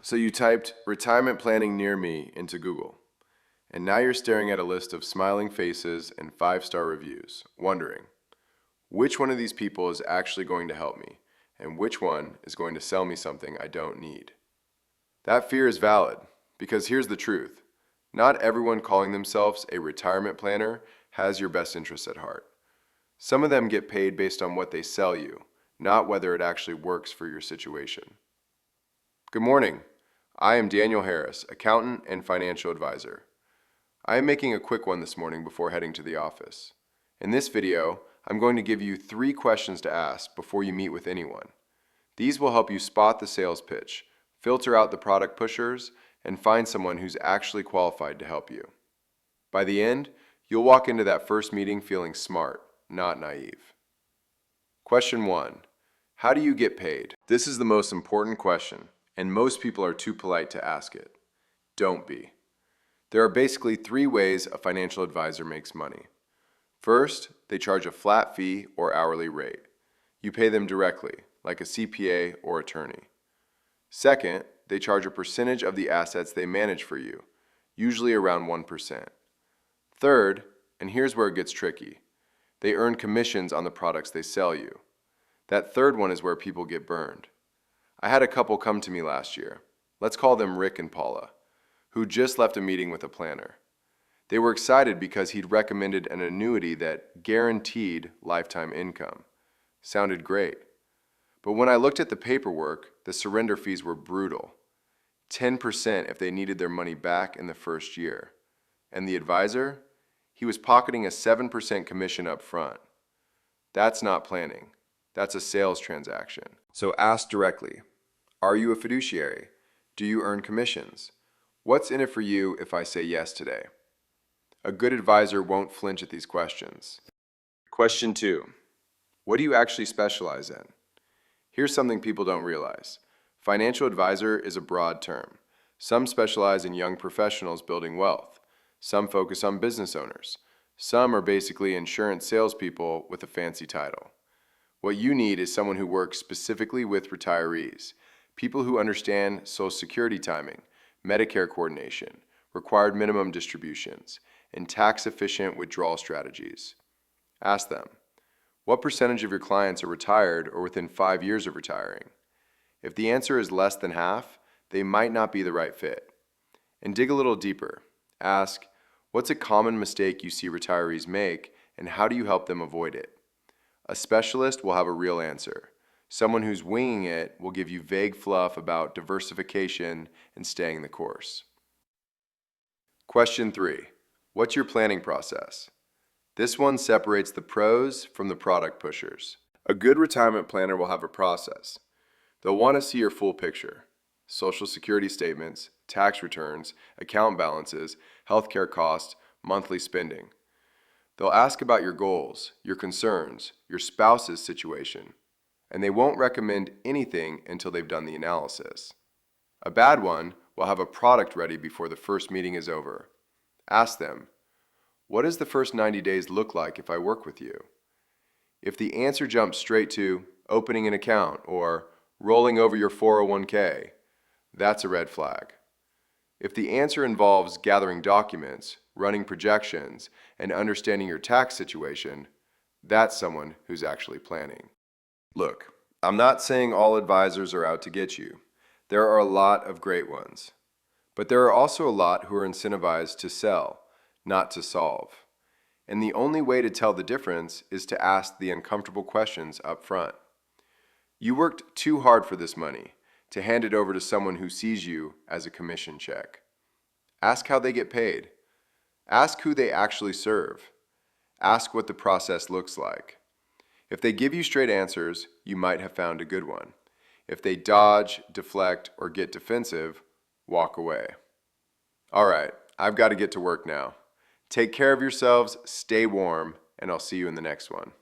So you typed retirement planning near me into Google, and now you're staring at a list of smiling faces and 5-star reviews, wondering, which one of these people is actually going to help me, and which one is going to sell me something I don't need? That fear is valid, because here's the truth. Not everyone calling themselves a retirement planner has your best interests at heart. Some of them get paid based on what they sell you, not whether it actually works for your situation. Good morning. I am Daniel Harris, accountant and financial advisor. I am making a quick one this morning before heading to the office. In this video, I'm going to give you 3 questions to ask before you meet with anyone. These will help you spot the sales pitch, filter out the product pushers, and find someone who's actually qualified to help you. By the end, you'll walk into that first meeting feeling smart, not naive. Question 1. How do you get paid? This is the most important question, and most people are too polite to ask it. Don't be. There are basically 3 ways a financial advisor makes money. First, they charge a flat fee or hourly rate. You pay them directly, like a CPA or attorney. Second, they charge a percentage of the assets they manage for you, usually around 1%. Third, and here's where it gets tricky, they earn commissions on the products they sell you. That third one is where people get burned. I had a couple come to me last year, let's call them Rick and Paula, who just left a meeting with a planner. They were excited because he'd recommended an annuity that guaranteed lifetime income. Sounded great. But when I looked at the paperwork, the surrender fees were brutal. 10% if they needed their money back in the first year. And the advisor? He was pocketing a 7% commission up front. That's not planning. That's a sales transaction. So ask directly. Are you a fiduciary? Do you earn commissions? What's in it for you if I say yes today? A good advisor won't flinch at these questions. Question 2. What do you actually specialize in? Here's something people don't realize. Financial advisor is a broad term. Some specialize in young professionals building wealth. Some focus on business owners. Some are basically insurance salespeople with a fancy title. What you need is someone who works specifically with retirees, people who understand Social Security timing, Medicare coordination, required minimum distributions, and tax-efficient withdrawal strategies. Ask them, what percentage of your clients are retired or within 5 years of retiring? If the answer is less than half, they might not be the right fit. And dig a little deeper. Ask, what's a common mistake you see retirees make, and how do you help them avoid it? A specialist will have a real answer. Someone who's winging it will give you vague fluff about diversification and staying the course. Question 3. What's your planning process? This one separates the pros from the product pushers. A good retirement planner will have a process. They'll want to see your full picture. Social Security statements, tax returns, account balances, healthcare costs, monthly spending. They'll ask about your goals, your concerns, your spouse's situation, and they won't recommend anything until they've done the analysis. A bad one will have a product ready before the first meeting is over. Ask them, what does the first 90 days look like if I work with you? If the answer jumps straight to opening an account or rolling over your 401k, that's a red flag. If the answer involves gathering documents, running projections, and understanding your tax situation, that's someone who's actually planning. Look, I'm not saying all advisors are out to get you. There are a lot of great ones. But there are also a lot who are incentivized to sell, not to solve. And the only way to tell the difference is to ask the uncomfortable questions up front. You worked too hard for this money to hand it over to someone who sees you as a commission check. Ask how they get paid. Ask who they actually serve. Ask what the process looks like. If they give you straight answers, you might have found a good one. If they dodge, deflect, or get defensive, walk away. All right, I've got to get to work now. Take care of yourselves, stay warm, and I'll see you in the next one.